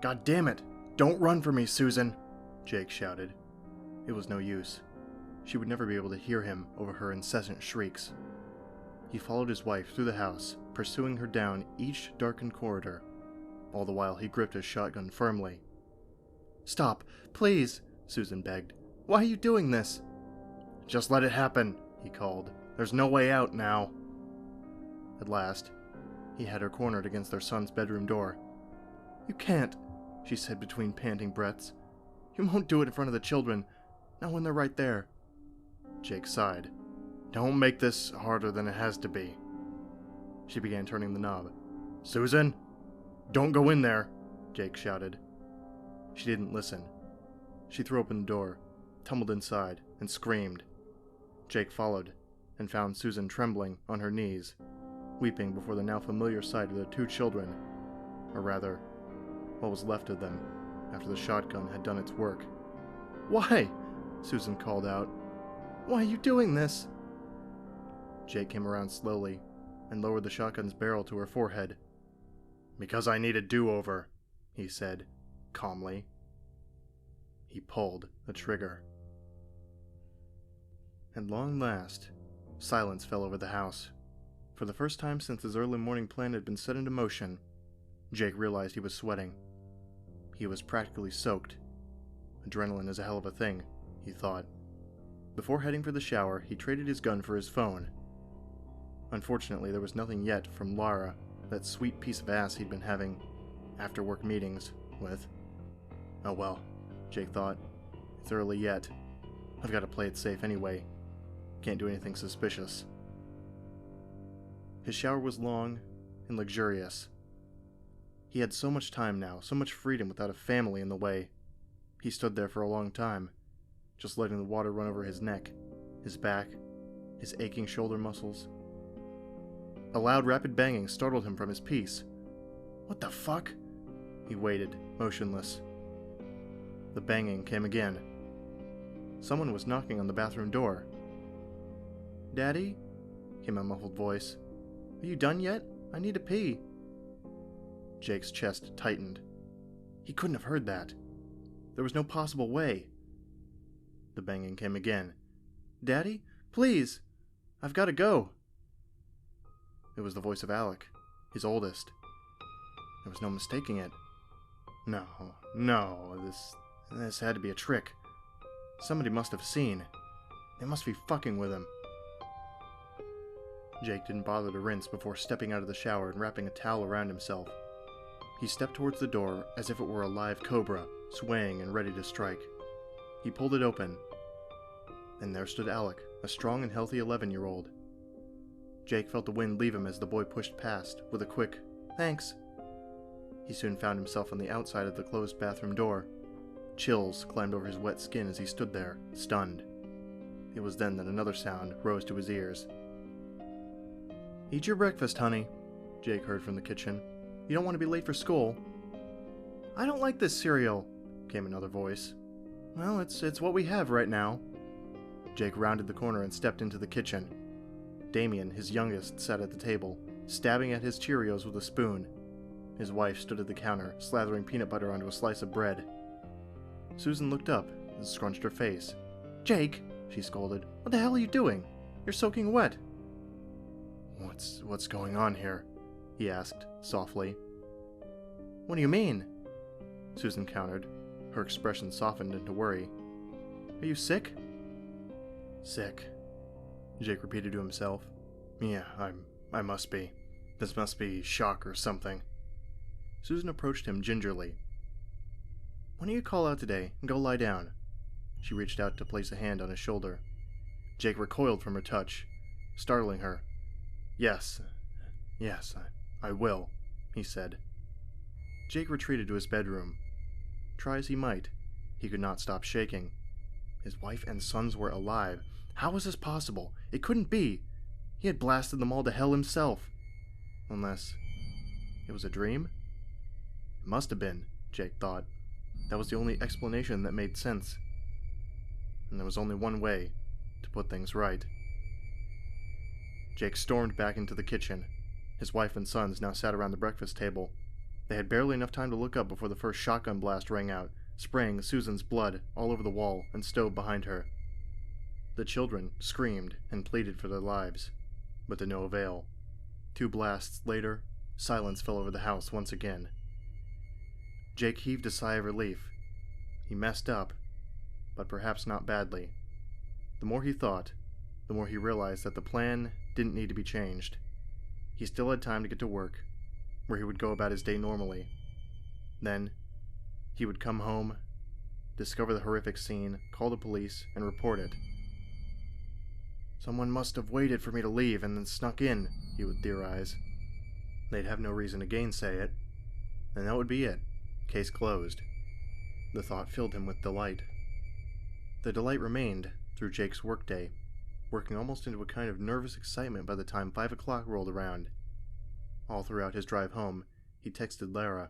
God damn it! Don't run from me, Susan! Jake shouted. It was no use. She would never be able to hear him over her incessant shrieks. He followed his wife through the house, pursuing her down each darkened corridor. All the while he gripped his shotgun firmly. "Stop, please," Susan begged. "Why are you doing this?" "Just let it happen," he called. "There's no way out now." At last, he had her cornered against their son's bedroom door. "You can't," she said between panting breaths. "You won't do it in front of the children, not when they're right there." Jake sighed. "Don't make this harder than it has to be." She began turning the knob. "Susan? Don't go in there!" Jake shouted. She didn't listen. She threw open the door, tumbled inside, and screamed. Jake followed, and found Susan trembling on her knees, weeping before the now familiar sight of their two children, or rather, what was left of them after the shotgun had done its work. "Why?" Susan called out. "Why are you doing this?" Jake came around slowly and lowered the shotgun's barrel to her forehead. "Because I need a do-over," he said, calmly. He pulled the trigger. At long last, silence fell over the house. For the first time since his early morning plan had been set into motion, Jake realized he was sweating. He was practically soaked. Adrenaline is a hell of a thing, he thought. Before heading for the shower, he traded his gun for his phone. Unfortunately, there was nothing yet from Lara, that sweet piece of ass he'd been having after-work meetings with. Oh well, Jake thought. It's early yet. I've got to play it safe anyway. Can't do anything suspicious. His shower was long and luxurious. He had so much time now, so much freedom without a family in the way. He stood there for a long time, just letting the water run over his neck, his back, his aching shoulder muscles. A loud, rapid banging startled him from his peace. What the fuck? He waited, motionless. The banging came again. Someone was knocking on the bathroom door. "Daddy?" came a muffled voice. "Are you done yet? I need to pee." Jake's chest tightened. He couldn't have heard that. There was no possible way. The banging came again. "Daddy? Please! I've got to go!" It was the voice of Alec, his oldest. There was no mistaking it. No, this had to be a trick. Somebody must have seen. They must be fucking with him. Jake didn't bother to rinse before stepping out of the shower and wrapping a towel around himself. He stepped towards the door as if it were a live cobra, swaying and ready to strike. He pulled it open, and there stood Alec, a strong and healthy 11-year-old. Jake felt the wind leave him as the boy pushed past, with a quick, "Thanks." He soon found himself on the outside of the closed bathroom door. Chills climbed over his wet skin as he stood there, stunned. It was then that another sound rose to his ears. "Eat your breakfast, honey," Jake heard from the kitchen. "You don't want to be late for school." "I don't like this cereal," came another voice. "Well, it's what we have right now." Jake rounded the corner and stepped into the kitchen. Damien, his youngest, sat at the table, stabbing at his Cheerios with a spoon. His wife stood at the counter, slathering peanut butter onto a slice of bread. Susan looked up and scrunched her face. "Jake," she scolded, "what the hell are you doing? You're soaking wet." What's going on here?" he asked, softly. "What do you mean?" Susan countered. Her expression softened into worry. "Are you sick?" "Sick," Jake repeated to himself. "Yeah, I must be. This must be shock or something." Susan approached him gingerly. "Why don't you call out today and go lie down?" She reached out to place a hand on his shoulder. Jake recoiled from her touch, startling her. Yes, I will," he said. Jake retreated to his bedroom. Try as he might, he could not stop shaking. His wife and sons were alive. How was this possible? It couldn't be. He had blasted them all to hell himself. Unless it was a dream? It must have been, Jake thought. That was the only explanation that made sense. And there was only one way to put things right. Jake stormed back into the kitchen. His wife and sons now sat around the breakfast table. They had barely enough time to look up before the first shotgun blast rang out, spraying Susan's blood all over the wall and stove behind her. The children screamed and pleaded for their lives, but to no avail. 2 blasts later, silence fell over the house once again. Jake heaved a sigh of relief. He messed up, but perhaps not badly. The more he thought, the more he realized that the plan didn't need to be changed. He still had time to get to work, where he would go about his day normally. Then, he would come home, discover the horrific scene, call the police, and report it. Someone must have waited for me to leave and then snuck in, he would theorize. They'd have no reason to gainsay it, and that would be it. Case closed. The thought filled him with delight. The delight remained through Jake's workday, working almost into a kind of nervous excitement by the time 5 o'clock rolled around. All throughout his drive home, he texted Lara,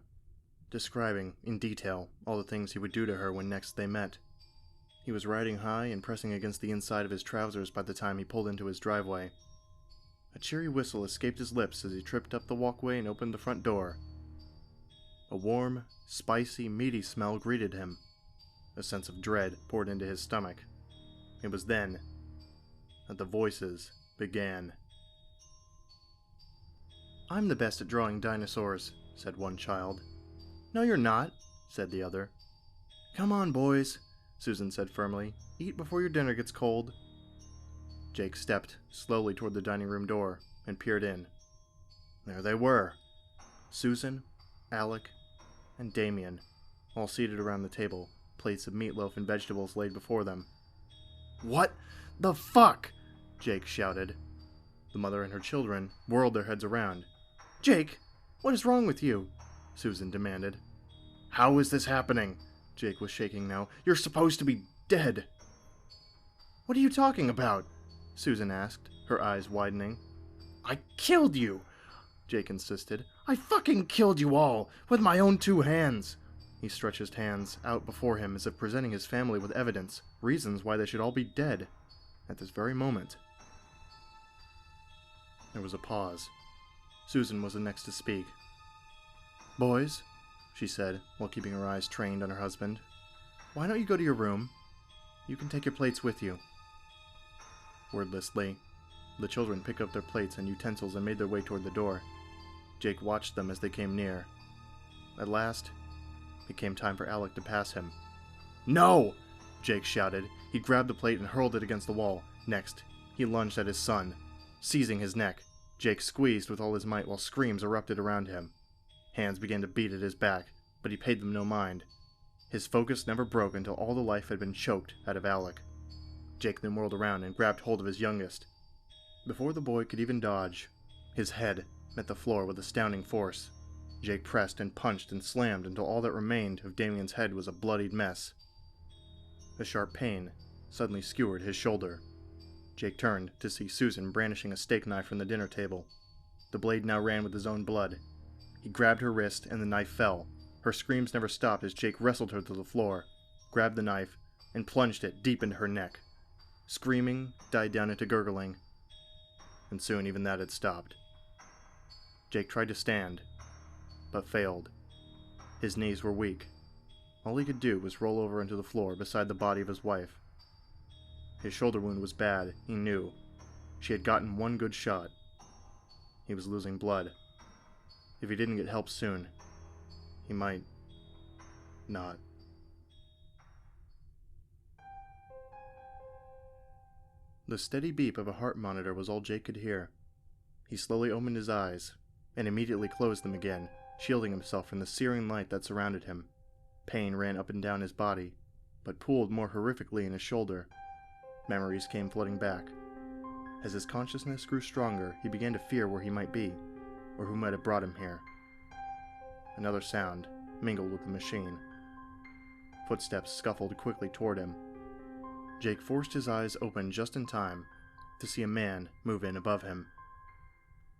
describing, in detail, all the things he would do to her when next they met. He was riding high and pressing against the inside of his trousers by the time he pulled into his driveway. A cheery whistle escaped his lips as he tripped up the walkway and opened the front door. A warm, spicy, meaty smell greeted him. A sense of dread poured into his stomach. It was then that the voices began. "I'm the best at drawing dinosaurs," said one child. "No, you're not," said the other. "Come on, boys," Susan said firmly. "Eat before your dinner gets cold." Jake stepped slowly toward the dining room door and peered in. There they were. Susan, Alec, and Damien, all seated around the table, plates of meatloaf and vegetables laid before them. "What the fuck?" Jake shouted. The mother and her children whirled their heads around. "Jake, what is wrong with you?" Susan demanded. "How is this happening?" Jake was shaking now. "You're supposed to be dead." "What are you talking about?" Susan asked, her eyes widening. "I killed you," Jake insisted. "I fucking killed you all, with my own 2 hands." He stretched his hands out before him as if presenting his family with evidence, reasons why they should all be dead, at this very moment. There was a pause. Susan was the next to speak. "Boys," she said, while keeping her eyes trained on her husband, "why don't you go to your room? You can take your plates with you." Wordlessly, the children picked up their plates and utensils and made their way toward the door. Jake watched them as they came near. At last, it came time for Alec to pass him. "No!" Jake shouted. He grabbed the plate and hurled it against the wall. Next, he lunged at his son. Seizing his neck, Jake squeezed with all his might while screams erupted around him. Hands began to beat at his back, but he paid them no mind. His focus never broke until all the life had been choked out of Alec. Jake then whirled around and grabbed hold of his youngest. Before the boy could even dodge, his head met the floor with astounding force. Jake pressed and punched and slammed until all that remained of Damien's head was a bloodied mess. A sharp pain suddenly skewered his shoulder. Jake turned to see Susan brandishing a steak knife from the dinner table. The blade now ran with his own blood. He grabbed her wrist and the knife fell. Her screams never stopped as Jake wrestled her to the floor, grabbed the knife, and plunged it deep into her neck. Screaming died down into gurgling, and soon even that had stopped. Jake tried to stand, but failed. His knees were weak. All he could do was roll over into the floor beside the body of his wife. His shoulder wound was bad, he knew. She had gotten one good shot. He was losing blood. If he didn't get help soon, he might not. The steady beep of a heart monitor was all Jake could hear. He slowly opened his eyes, and immediately closed them again, shielding himself from the searing light that surrounded him. Pain ran up and down his body, but pooled more horrifically in his shoulder. Memories came flooding back. As his consciousness grew stronger, he began to fear where he might be, or who might have brought him here. Another sound mingled with the machine. Footsteps scuffled quickly toward him. Jake forced his eyes open just in time to see a man move in above him.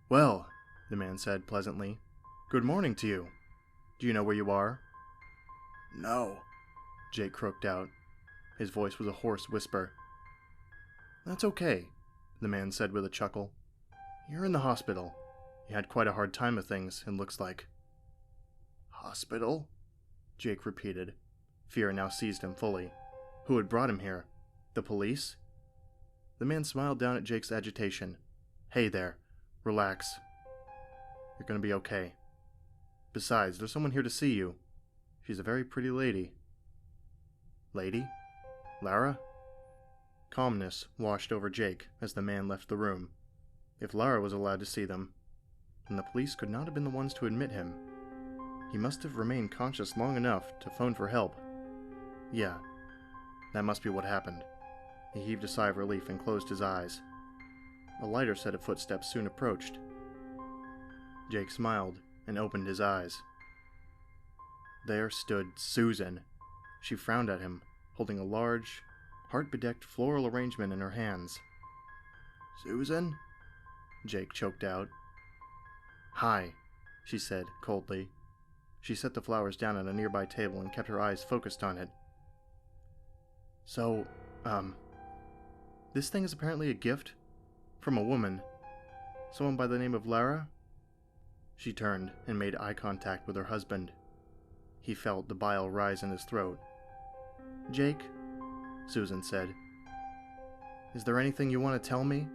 "Well," the man said pleasantly, "good morning to you. Do you know where you are?" "No," Jake croaked out. His voice was a hoarse whisper. "That's okay," the man said with a chuckle. "You're in the hospital. You had quite a hard time of things, it looks like." Hospital? Jake repeated. Fear now seized him fully. Who had brought him here? The police? The man smiled down at Jake's agitation. Hey there. Relax. You're gonna be okay. Besides, there's someone here to see you. She's a very pretty lady. Lady? Lara? Calmness washed over Jake as the man left the room. If Lara was allowed to see them, then the police could not have been the ones to admit him. He must have remained conscious long enough to phone for help. Yeah, that must be what happened. He heaved a sigh of relief and closed his eyes. A lighter set of footsteps soon approached. Jake smiled and opened his eyes. There stood Susan. She frowned at him, holding a large, heart-bedecked floral arrangement in her hands. Susan? Jake choked out. Hi, she said coldly. She set the flowers down on a nearby table and kept her eyes focused on it. So, this thing is apparently a gift? From a woman? Someone by the name of Lara? She turned and made eye contact with her husband. He felt the bile rise in his throat. Jake, Susan said, is there anything you want to tell me?